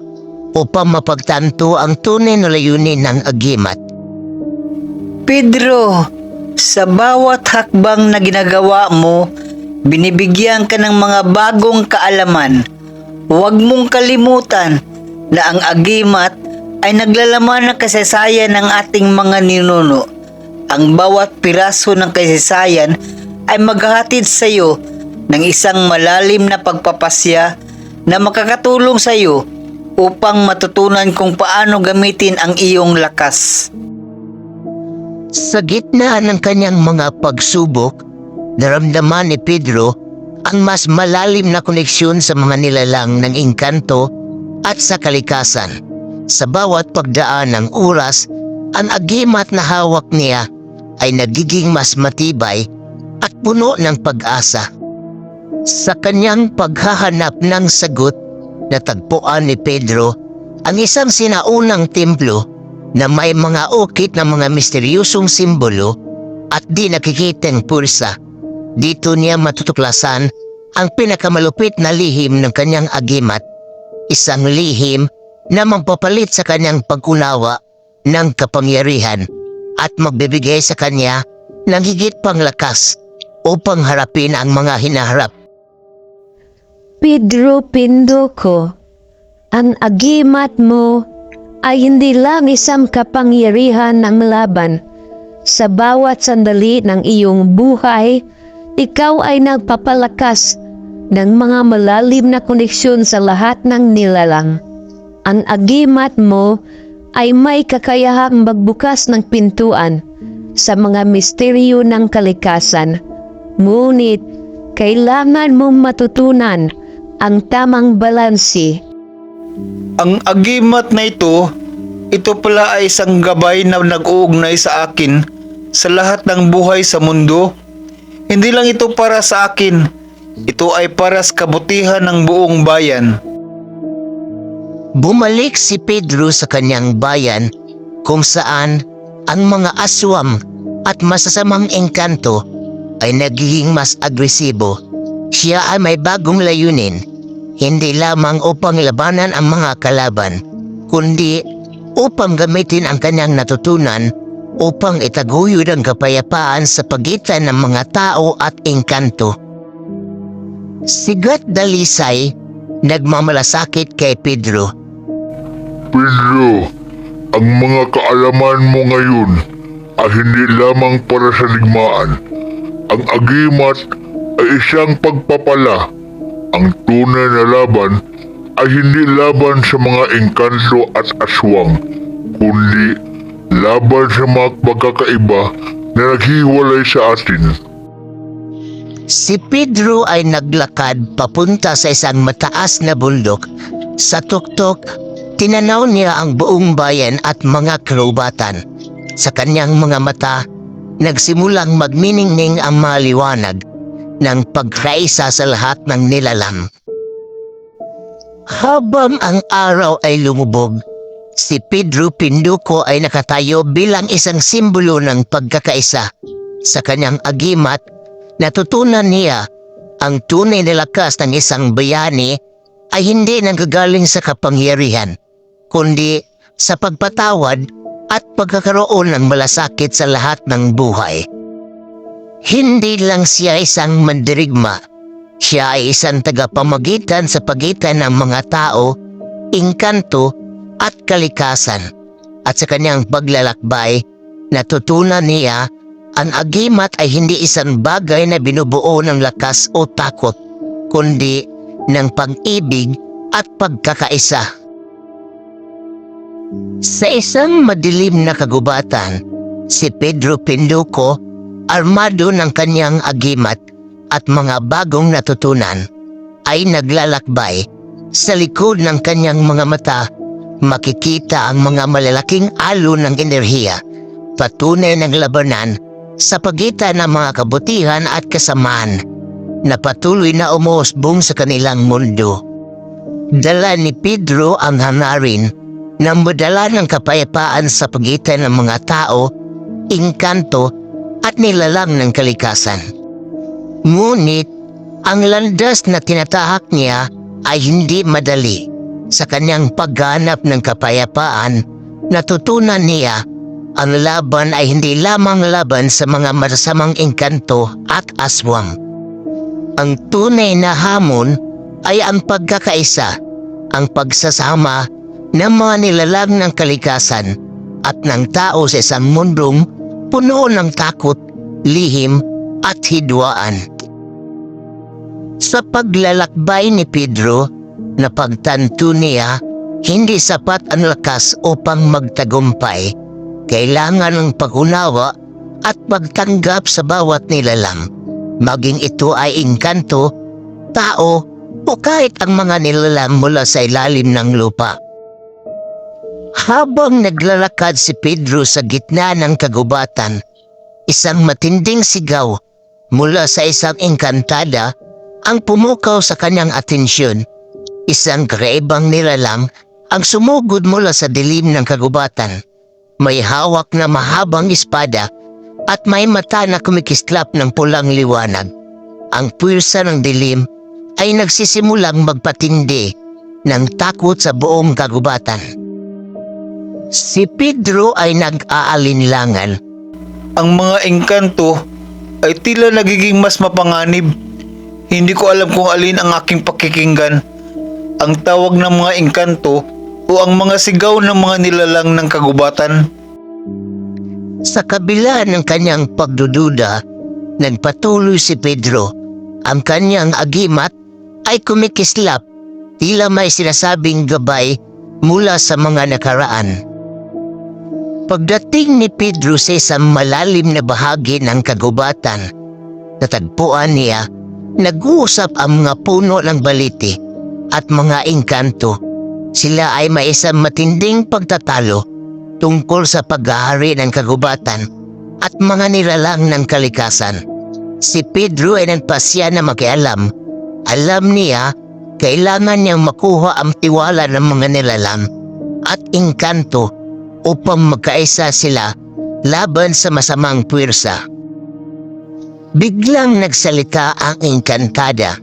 upang mapagtanto ang tunay na layunin ng agimat. Pedro, sa bawat hakbang na ginagawa mo, binibigyan ka ng mga bagong kaalaman. Huwag mong kalimutan na ang agimat ay naglalaman ng kasaysayan ng ating mga ninuno. Ang bawat piraso ng kasaysayan ay maghahatid sa iyo ng isang malalim na pagpapasya na makakatulong sa iyo upang matutunan kung paano gamitin ang iyong lakas. Sa gitna ng kanyang mga pagsubok, naramdaman ni Pedro ang mas malalim na koneksyon sa mga nilalang ng engkanto at sa kalikasan. Sa bawat pagdaan ng oras, ang agimat na hawak niya ay nagiging mas matibay at puno ng pag-asa. Sa kanyang paghahanap ng sagot, natagpuan ni Pedro ang isang sinaunang templo na may mga ukit na mga misteryosong simbolo at di nakikitang pwersa. Dito niya matutuklasan ang pinakamalupit na lihim ng kanyang agimat, isang lihim na magpapalit sa kanyang pag-unawa ng kapangyarihan at magbibigay sa kanya ng higit pang lakas upang harapin ang mga hinaharap. Pedro Pinduco, ang agimat mo ay hindi lang isang kapangyarihan ng laban. Sa bawat sandali ng iyong buhay, ikaw ay nagpapalakas ng mga malalim na koneksyon sa lahat ng nilalang. Ang agimat mo ay may kakayahang magbukas ng pintuan sa mga misteryo ng kalikasan. Ngunit, kailangan mong matutunan ang tamang balanse. Ang agimat na ito pala ay isang gabay na nag-uugnay sa akin sa lahat ng buhay sa mundo. Hindi lang ito para sa akin, ito ay para sa kabutihan ng buong bayan. Bumalik si Pedro sa kanyang bayan kung saan ang mga aswang at masasamang engkanto ay nagiging mas agresibo. Siya ay may bagong layunin, hindi lamang upang labanan ang mga kalaban, kundi upang gamitin ang kanyang natutunan upang itaguyod ang kapayapaan sa pagitan ng mga tao at engkanto. Sigat dalisay, nagmamalasakit kay Pedro. Pedro, ang mga kaalaman mo ngayon ay hindi lamang para sa digmaan. Ang agimat ay isang pagpapala. Ang tunay na laban ay hindi laban sa mga engkanto at aswang, kundi laban sa mga pagkakaiba na naghiwalay sa atin. Si Pedro ay naglakad papunta sa isang mataas na bundok. Sa tuktok, tinanaw niya ang buong bayan at mga kalubatan. Sa kanyang mga mata, nagsimulang magniningning ang maliwanag ng pagkaisa sa lahat ng nilalang. Habang ang araw ay lumubog, si Pedro Pinduco ay nakatayo bilang isang simbolo ng pagkakaisa. Sa kanyang agimat, natutunan niya ang tunay na lakas ng isang bayani ay hindi nanggagaling sa kapangyarihan, kundi sa pagpatawad at pagkakaroon ng malasakit sa lahat ng buhay. Hindi lang siya isang mandirigma, siya ay isang tagapamagitan sa pagitan ng mga tao, engkanto at kalikasan. At sa kanyang paglalakbay, natutunan niya ang agimat ay hindi isang bagay na binubuo ng lakas o takot, kundi ng pag-ibig at pagkakaisa. Sa isang madilim na kagubatan, si Pedro Pinduco, armado ng kanyang agimat at mga bagong natutunan, ay naglalakbay. Sa likod ng kanyang mga mata, makikita ang mga malalaking alon ng enerhiya, patunay ng labanan sa pagitan ng mga kabutihan at kasamaan na patuloy na umuusbong sa kanilang mundo. Dala ni Pedro ang hangarin na madala ng kapayapaan sa pagitan ng mga tao, engkanto at nilalang ng kalikasan. Ngunit, ang landas na tinatahak niya ay hindi madali. Sa kanyang pagganap ng kapayapaan, natutunan niya ang laban ay hindi lamang laban sa mga masasamang engkanto at aswang. Ang tunay na hamon ay ang pagkakaisa, ang pagsasama ng mga nilalang ng kalikasan at ng tao sa isang mundong puno ng takot, lihim at hidwaan. Sa paglalakbay ni Pedro, napagtanto niya hindi sapat ang lakas upang magtagumpay. Kailangan ng pag-unawa at pagtanggap sa bawat nilalang, maging ito ay engkanto, tao o kahit ang mga nilalang mula sa ilalim ng lupa. Habang naglalakad si Pedro sa gitna ng kagubatan, isang matinding sigaw mula sa isang engkantada ang pumukaw sa kanyang atensyon. Isang kakaibang nilalang ang sumugod mula sa dilim ng kagubatan. May hawak na mahabang espada at may mata na kumikislap ng pulang liwanag. Ang puwersa ng dilim ay nagsisimulang magpatindi ng takot sa buong kagubatan. Si Pedro ay nag-aalinlangan. Ang mga engkanto ay tila nagiging mas mapanganib. Hindi ko alam kung alin ang aking pakikinggan, ang tawag ng mga engkanto o ang mga sigaw ng mga nilalang ng kagubatan. Sa kabila ng kanyang pagdududa, nagpatuloy si Pedro. Ang kanyang agimat ay kumikislap, tila may sinasabing gabay mula sa mga nakaraan. Pagdating ni Pedro sa isang malalim na bahagi ng kagubatan, natagpuan niya nag-uusap ang mga puno ng baliti at mga engkanto. Sila ay may isang matinding pagtatalo tungkol sa paghahari ng kagubatan at mga nilalang ng kalikasan. Si Pedro ay nagpasya na makialam. Alam niya kailangan niyang makuha ang tiwala ng mga nilalang at engkanto upang magkaisa sila laban sa masamang puwersa. Biglang nagsalita ang engkantada.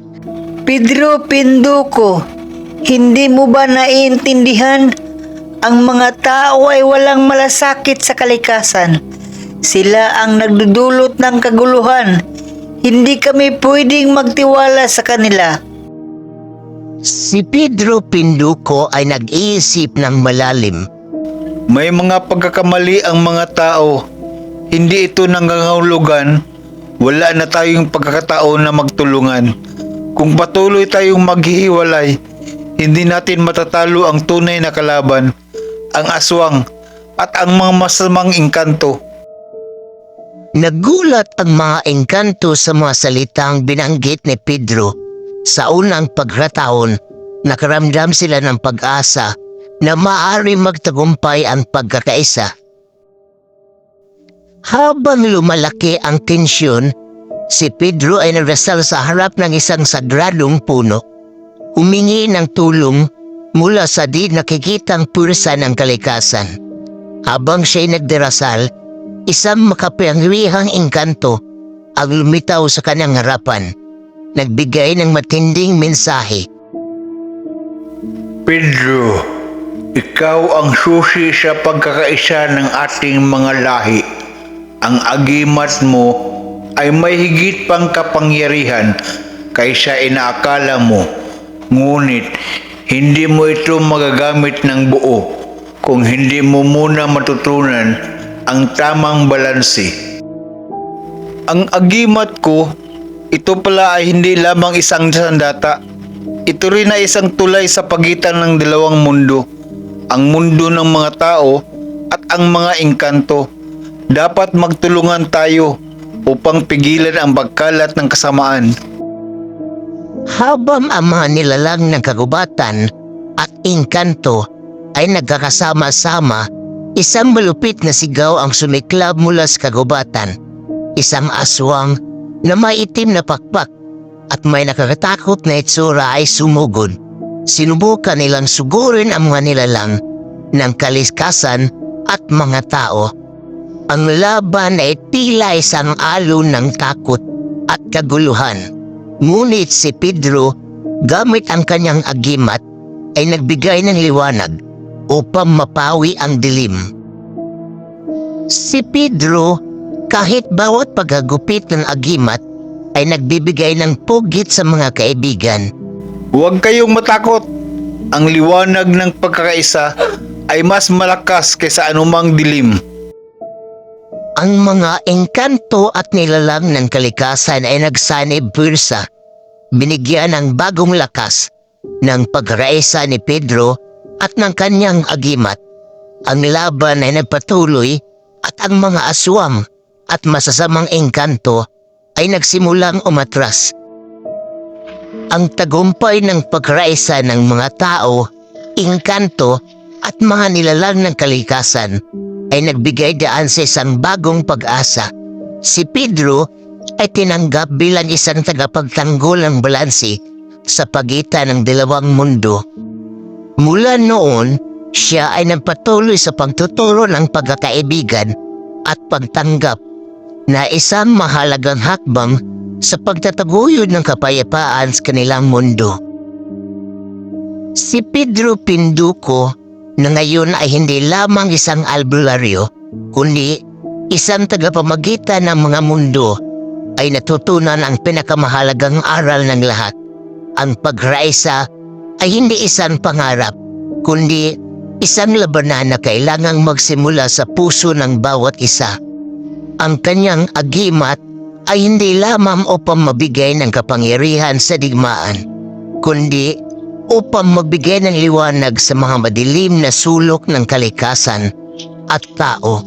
Pedro Pinduko, hindi mo ba naiintindihan? Ang mga tao ay walang malasakit sa kalikasan. Sila ang nagdudulot ng kaguluhan. Hindi kami pwedeng magtiwala sa kanila. Si Pedro Pinduko ay nag-iisip ng malalim. May mga pagkakamali ang mga tao. Hindi ito nangangahulugan. Wala na tayong pagkakataon na magtulungan. Kung patuloy tayong maghihiwalay, hindi natin matatalo ang tunay na kalaban, ang aswang at ang mga masamang engkanto. Nagulat ang mga engkanto sa mga salitang binanggit ni Pedro. Sa unang pagkataon, nakaramdam sila ng pag-asa na maaari magtagumpay ang pagkakaisa. Habang lumalaki ang tensyon, si Pedro ay nagdasal sa harap ng isang sagradong puno. Humingi ng tulong mula sa di nakikitang pursa ng kalikasan. Habang siya'y nagdarasal, isang makapangyarihang engkanto ang lumitaw sa kanyang harapan. Nagbigay ng matinding mensahe. Pedro, ikaw ang susi sa pagkakaisa ng ating mga lahi. Ang agimat mo ay may higit pang kapangyarihan kaysa inaakala mo. Ngunit, hindi mo ito magagamit ng buo kung hindi mo muna matutunan ang tamang balanse. Ang agimat ko, ito pala ay hindi lamang isang sandata. Ito rin ay isang tulay sa pagitan ng dalawang mundo. Ang mundo ng mga tao at ang mga engkanto. Dapat magtulungan tayo upang pigilan ang pagkalat ng kasamaan. Habang ang mga nilalang ng kagubatan at engkanto ay nagkakasama-sama, isang malupit na sigaw ang sumiklab mula sa kagubatan. Isang aswang na may itim na pakpak at may nakakatakot na itsura ay sumugod. Sinubukan nilang sugurin ang mga nilalang ng kalikasan at mga tao. Ang laban ay tila isang alon ng takot at kaguluhan. Ngunit si Pedro, gamit ang kanyang agimat, ay nagbigay ng liwanag upang mapawi ang dilim. Si Pedro, kahit bawat paghagupit ng agimat, ay nagbibigay ng pugit sa mga kaibigan. Huwag kayong matakot. Ang liwanag ng pagkakaisa ay mas malakas kaysa anumang dilim. Ang mga engkanto at nilalang ng kalikasan ay nagsanib pwersa. Binigyan ng bagong lakas ng pagkakaisa ni Pedro at ng kanyang agimat. Ang laban ay nagpatuloy at ang mga aswang at masasamang engkanto ay nagsimulang umatras. Ang tagumpay ng pagkakaisa ng mga tao, engkanto at mga nilalang ng kalikasan ay nagbigay daan sa isang bagong pag-asa. Si Pedro ay tinanggap bilang isang tagapagtanggol ng balanse sa pagitan ng dalawang mundo. Mula noon, siya ay nagpatuloy sa pagtuturo ng pagkakaibigan at pagtanggap na isang mahalagang hakbang sa pagtataguyod ng kapayapaan sa kanilang mundo. Si Pedro Pinduko na ngayon ay hindi lamang isang albularyo, kundi isang tagapamagitan ng mga mundo, ay natutunan ang pinakamahalagang aral ng lahat. Ang pagkaisa ay hindi isang pangarap, kundi isang labanan na kailangang magsimula sa puso ng bawat isa. Ang kanyang agimat ay hindi lamang upang mabigay ng kapangyarihan sa digmaan, kundi upang magbigay ng liwanag sa mga madilim na sulok ng kalikasan at tao.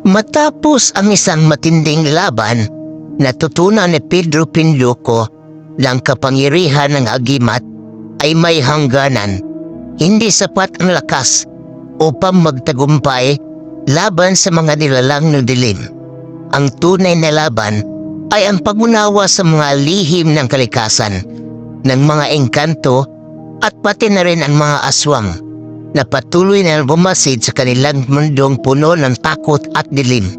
Matapos ang isang matinding laban, natutunan ni Pedro Pinloco ng kapangyarihan ng agimat ay may hangganan. Hindi sapat ang lakas upang magtagumpay laban sa mga nilalang ng dilim. Ang tunay na laban ay ang pag-unawa sa mga lihim ng kalikasan, ng mga engkanto at pati na rin ang mga aswang na patuloy na bumasid sa kanilang mundong puno ng takot at dilim.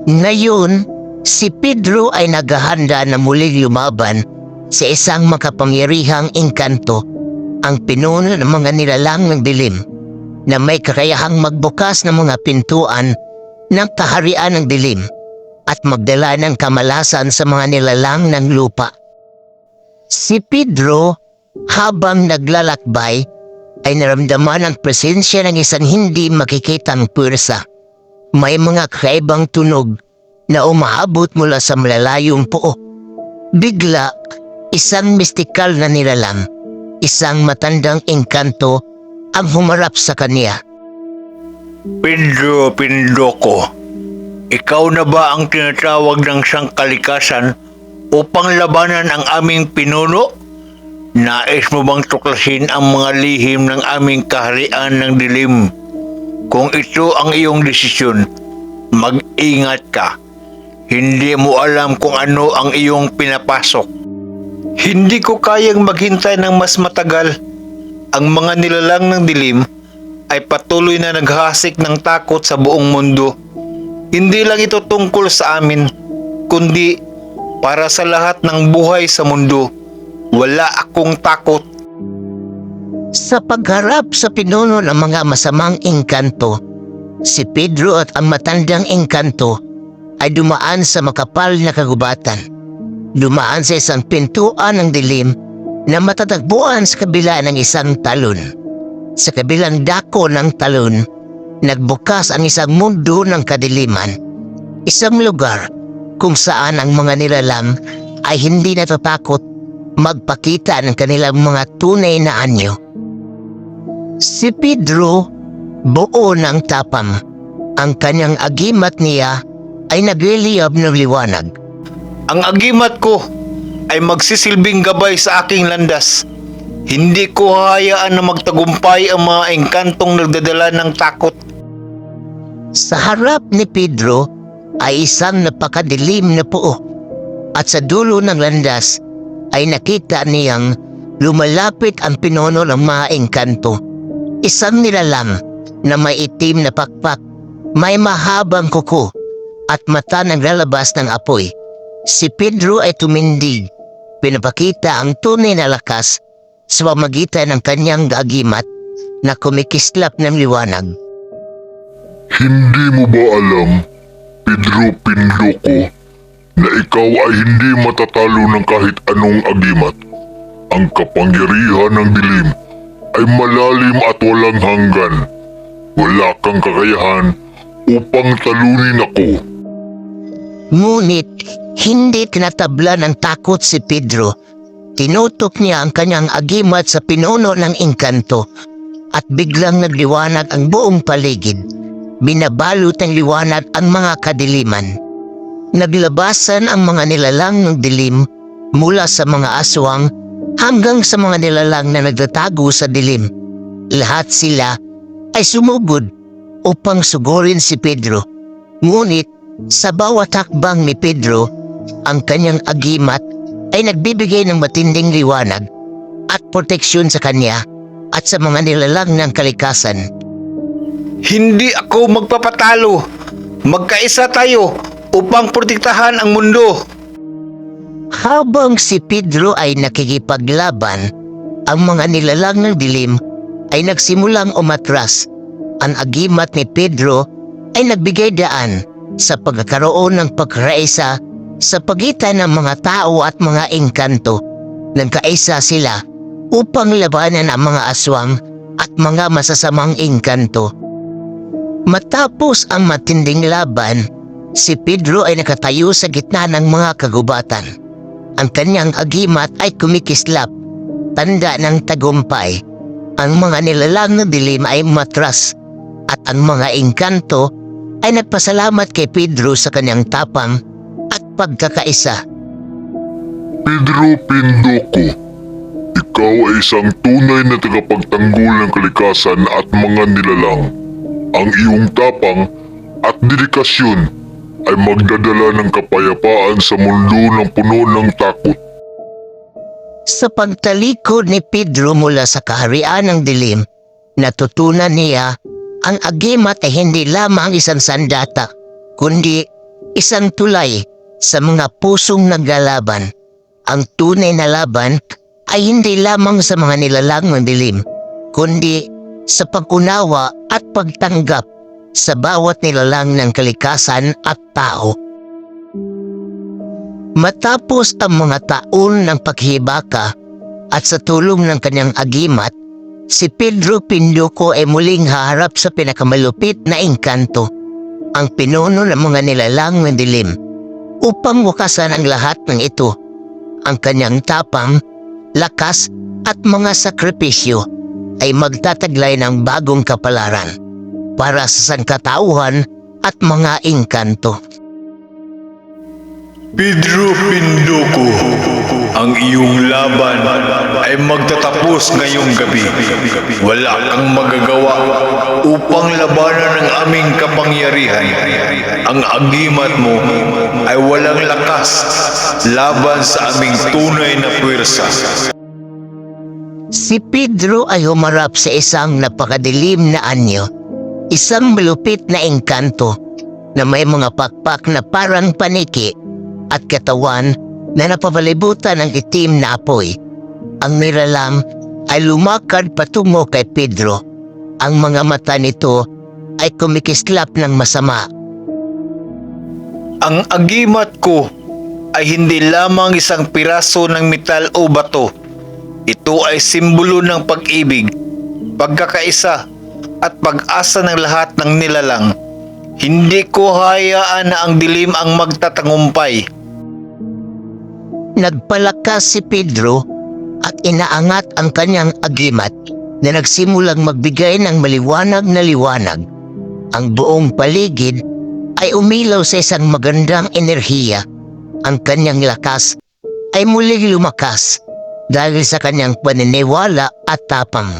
Ngayon, si Pedro ay naghahanda na muling lumaban sa isang makapangyarihang engkanto, ang pinuno ng mga nilalang ng dilim na may kakayahang magbukas ng mga pintuan ng kaharian ng dilim at magdala ng kamalasan sa mga nilalang ng lupa. Si Pedro, habang naglalakbay, ay naramdaman ang presensya ng isang hindi makikitang puwersa. May mga kakaibang tunog na umaabot mula sa malalayong puo. Bigla, isang mistikal na nilalang, isang matandang engkanto ang humarap sa kanya. Pedro Pinloco, ikaw na ba ang tinatawag ng sangkalikasan upang labanan ang aming pinuno? Nais mo bang tuklasin ang mga lihim ng aming kaharian ng dilim? Kung ito ang iyong desisyon, mag-ingat ka. Hindi mo alam kung ano ang iyong pinapasok. Hindi ko kayang maghintay ng mas matagal. Ang mga nilalang ng dilim ay patuloy na naghahasik ng takot sa buong mundo. Hindi lang ito tungkol sa amin, kundi para sa lahat ng buhay sa mundo. Wala akong takot. Sa pagharap sa pinuno ng mga masamang engkanto, si Pedro at ang matandang engkanto ay dumaan sa makapal na kagubatan. Dumaan sa isang pintuan ng dilim na matatagpuan sa kabila ng isang talon. Sa kabilang dako ng talon, nagbukas ang isang mundo ng kadiliman. Isang lugar kung saan ang mga nilalang ay hindi natatakot magpakita ng kanilang mga tunay na anyo. Si Pedro, buo ng tapang. Ang kanyang agimat niya ay nagliliyab ng liwanag. Ang agimat ko ay magsisilbing gabay sa aking landas. Hindi ko hahayaan na magtagumpay ang mga engkantong nagdadala ng takot. Sa harap ni Pedro ay isang napakadilim na puo, at sa dulo ng landas ay nakita niyang lumalapit ang pinuno ng mga engkanto. Isang nilalang na may itim na pakpak, may mahabang kuko at mata naglalabas ng apoy. Si Pedro ay tumindig, pinapakita ang tunay na lakas sa pamamagitan ng kanyang agimat na kumikislap ng liwanag. Hindi mo ba alam, Pedro Pinloco, na ikaw ay hindi matatalo ng kahit anong agimat? Ang kapangyarihan ng dilim ay malalim at walang hanggan. Wala kang kakayahan upang talunin ako. Ngunit hindi tinatabla ng takot si Pedro. Tinutok niya ang kanyang agimat sa pinuno ng engkanto at biglang nagliwanag ang buong paligid. Binabalot ng liwanag ang mga kadiliman. Naglabasan ang mga nilalang ng dilim mula sa mga aswang hanggang sa mga nilalang na nagtatago sa dilim. Lahat sila ay sumugod upang sugurin si Pedro. Ngunit sa bawat hakbang ni Pedro, ang kanyang agimat ay nagbibigay ng matinding liwanag at proteksyon sa kanya at sa mga nilalang ng kalikasan. Hindi ako magpapatalo. Magkaisa tayo upang protektahan ang mundo. Habang si Pedro ay nakikipaglaban, ang mga nilalang ng dilim ay nagsimulang umatras. Ang agimat ni Pedro ay nagbigay daan sa pagkakaroon ng pagkaisa sa pagitan ng mga tao at mga engkanto. Nagkaisa sila upang labanan ang mga aswang at mga masasamang engkanto. Matapos ang matinding laban, si Pedro ay nakatayo sa gitna ng mga kagubatan. Ang kanyang agimat ay kumikislap, tanda ng tagumpay. Ang mga nilalang na dilim ay matras at ang mga engkanto ay nagpasalamat kay Pedro sa kanyang tapang at pagkakaisa. Pedro Pindoco, ikaw ay isang tunay na tagapagtanggol ng kalikasan at mga nilalang. Ang iyong tapang at dedikasyon ay magdadala ng kapayapaan sa mundo ng puno ng takot. Sa pagtalikod ni Pedro mula sa kaharian ng dilim, natutunan niya ang agimat ay hindi lamang isang sandata, kundi isang tulay sa mga pusong naglalaban. Ang tunay na laban ay hindi lamang sa mga nilalang ng dilim, kundi sa pag-unawa at pagtanggap sa bawat nilalang ng kalikasan at tao. Matapos ang mga taon ng paghibaka at sa tulong ng kanyang agimat, si Pedro Pindoco ay muling haharap sa pinakamalupit na engkanto, ang pinuno ng mga nilalang ng dilim, upang wakasan ang lahat ng ito. Ang kanyang tapang, lakas at mga sakripisyo ay magtataglay ng bagong kapalaran para sa sangkatauhan at mga engkanto. Pedro Pindoco, ang iyong laban ay magtatapos ngayong gabi. Wala kang magagawa upang labanan ang aming kapangyarihan. Ang agimat mo ay walang lakas laban sa aming tunay na puwersa. Si Pedro ay humarap sa isang napakadilim na anyo, isang malupit na engkanto na may mga pakpak na parang paniki at katawan na napapalibutan ng itim na apoy. Ang nilalang ay lumakad patungo kay Pedro. Ang mga mata nito ay kumikislap ng masama. Ang agimat ko ay hindi lamang isang piraso ng metal o bato. Ito ay simbolo ng pag-ibig, pagkakaisa at pag-asa ng lahat ng nilalang. Hindi ko hayaan na ang dilim ang magtatangumpay. Nagpalakas si Pedro at inaangat ang kanyang agimat na nagsimulang magbigay ng maliwanag na liwanag. Ang buong paligid ay umilaw sa isang magandang enerhiya. Ang kanyang lakas ay muling lumakas dahil sa kanyang paniniwala at tapang.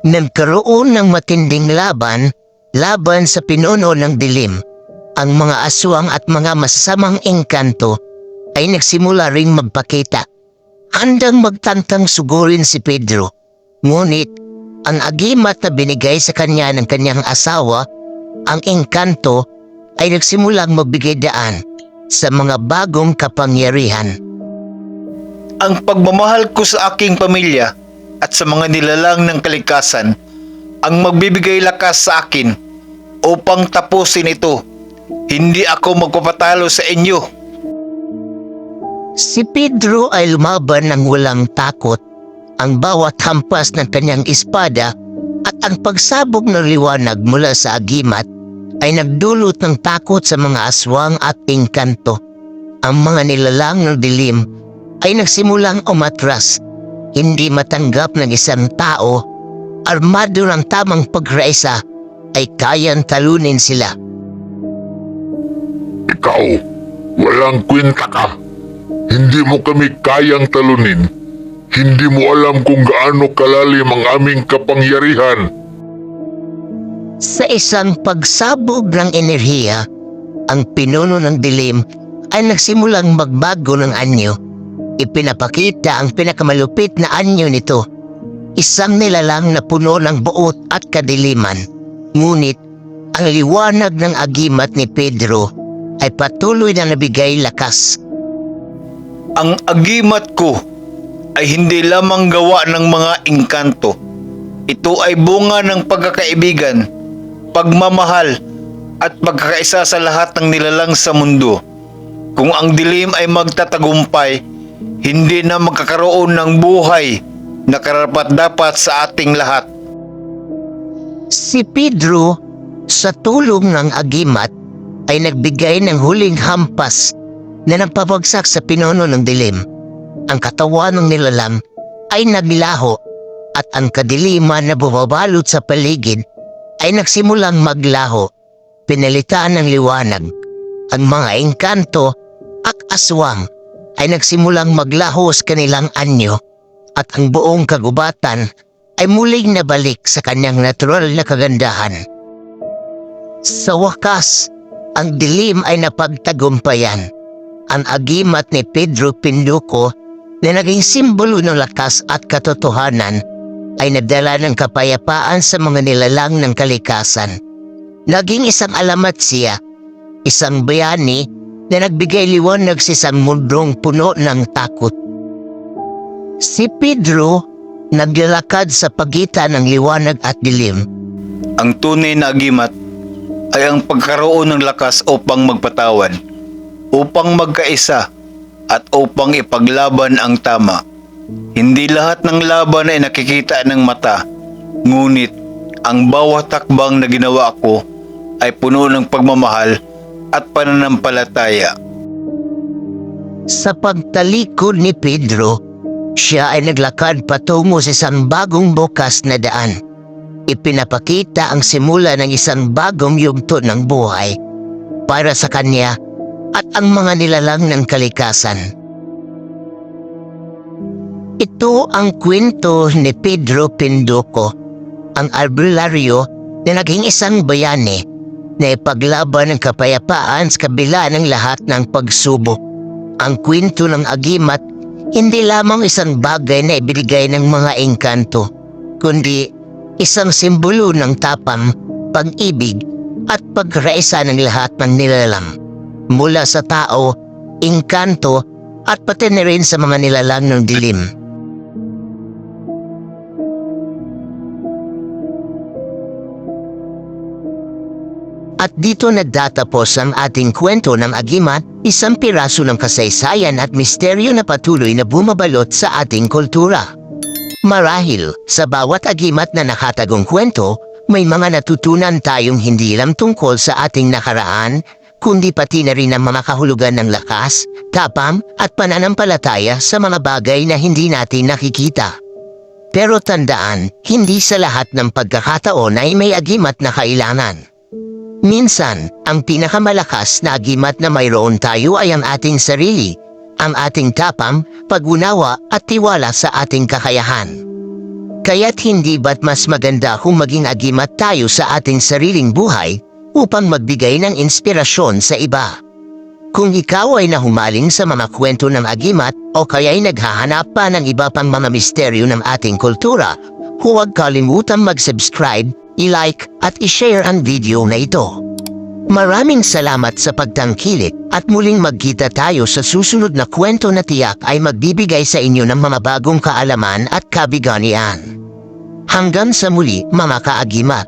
Nagkaroon ng matinding laban sa pinuno ng dilim. Ang mga aswang at mga masasamang engkanto ay nagsimula ring magpakita, handang magtantang sugurin si Pedro. Ngunit ang agimat na binigay sa kanya ng kanyang asawa, ang engkanto, ay nagsimulang magbigay daan sa mga bagong kapangyarihan. Ang pagmamahal ko sa aking pamilya at sa mga nilalang ng kalikasan ang magbibigay lakas sa akin upang tapusin ito. Hindi ako magpapatalo sa inyo. Si Pedro ay lumaban ng walang takot. Ang bawat hampas ng kanyang espada at ang pagsabog ng liwanag mula sa agimat ay nagdulot ng takot sa mga aswang at engkanto. Ang mga nilalang ng dilim ay nagsimulang umatras. Hindi matanggap ng isang tao, armado ng tamang pagraisa, ay kayang talunin sila. Ikaw, walang kwenta ka. Hindi mo kami kayang talunin. Hindi mo alam kung gaano kalalim ang aming kapangyarihan. Sa isang pagsabog ng enerhiya, ang pinuno ng dilim ay nagsimulang magbago ng anyo. Ipinapakita ang pinakamalupit na anyo nito. Isang nilalang na puno ng buot at kadiliman. Ngunit ang liwanag ng agimat ni Pedro ay patuloy na nabigay lakas. Ang agimat ko ay hindi lamang gawa ng mga engkanto. Ito ay bunga ng pagkakaibigan, pagmamahal at pagkakaisa sa lahat ng nilalang sa mundo. Kung ang dilim ay magtatagumpay, hindi na magkakaroon ng buhay na karapat-dapat sa ating lahat. Si Pedro, sa tulong ng agimat, ay nagbigay ng huling hampas na nagpapagsak sa pinuno ng dilim. Ang katawan ng nilalang ay naglaho at ang kadiliman na bumabalot sa paligid ay nagsimulang maglaho. Pinalitan ng liwanag. Ang mga engkanto at aswang ay nagsimulang maglaho sa kanilang anyo at ang buong kagubatan ay muling nabalik sa kanyang natural na kagandahan. Sa wakas, ang dilim ay napagtagumpayan. Ang agimat ni Pedro Pinduco na naging simbolo ng lakas at katotohanan ay nadala ng kapayapaan sa mga nilalang ng kalikasan. Naging isang alamat siya, isang bayani na nagbigay liwanag sa isang mundong puno ng takot. Si Pedro naglalakad sa pagitan ng liwanag at dilim. Ang tunay na agimat ay ang pagkaroon ng lakas upang magpatawan, upang magkaisa, at upang ipaglaban ang tama. Hindi lahat ng laban ay nakikita ng mata, ngunit ang bawat takbang na ginawa ko ay puno ng pagmamahal at pananampalataya. Sa pagtalikod ni Pedro, siya ay naglakad patungo sa isang bagong bukas na daan. Ipinapakita ang simula ng isang bagong yugto ng buhay para sa kanya at ang mga nilalang ng kalikasan. Ito ang kwento ni Pedro Pinduco, ang albularyo na naging isang bayani na ipaglaban ng kapayapaan sa kabila ng lahat ng pagsubok. Ang kwento ng agimat hindi lamang isang bagay na ibinigay ng mga engkanto, kundi isang simbolo ng tapang, pag-ibig at pagkaisa ng lahat ng nilalang. Mula sa tao, engkanto at pati na rin sa mga nilalang ng dilim. At dito nagtatapos ang ating kwento ng agimat, isang piraso ng kasaysayan at misteryo na patuloy na bumabalot sa ating kultura. Marahil, sa bawat agimat na nakatagong kwento, may mga natutunan tayong hindi lang tungkol sa ating nakaraan, kundi pati na rin ang mga kahulugan ng lakas, tapang at pananampalataya sa mga bagay na hindi natin nakikita. Pero tandaan, hindi sa lahat ng pagkakataon ay may agimat na kailangan. Minsan, ang pinakamalakas na agimat na mayroon tayo ay ang ating sarili, ang ating tapang, pag-unawa at tiwala sa ating kakayahan. Kaya't hindi ba't mas maganda kung maging agimat tayo sa ating sariling buhay upang magbigay ng inspirasyon sa iba? Kung ikaw ay nahumaling sa mga kwento ng agimat o kaya'y naghahanap pa ng iba pang mga misteryo ng ating kultura, huwag kalimutang mag-subscribe, i-like at i-share ang video na ito. Maraming salamat sa pagtangkilik at muling magkita tayo sa susunod na kwento na tiyak ay magbibigay sa inyo ng mga bagong kaalaman at kabiganian. Hanggang sa muli, mga kaagimat.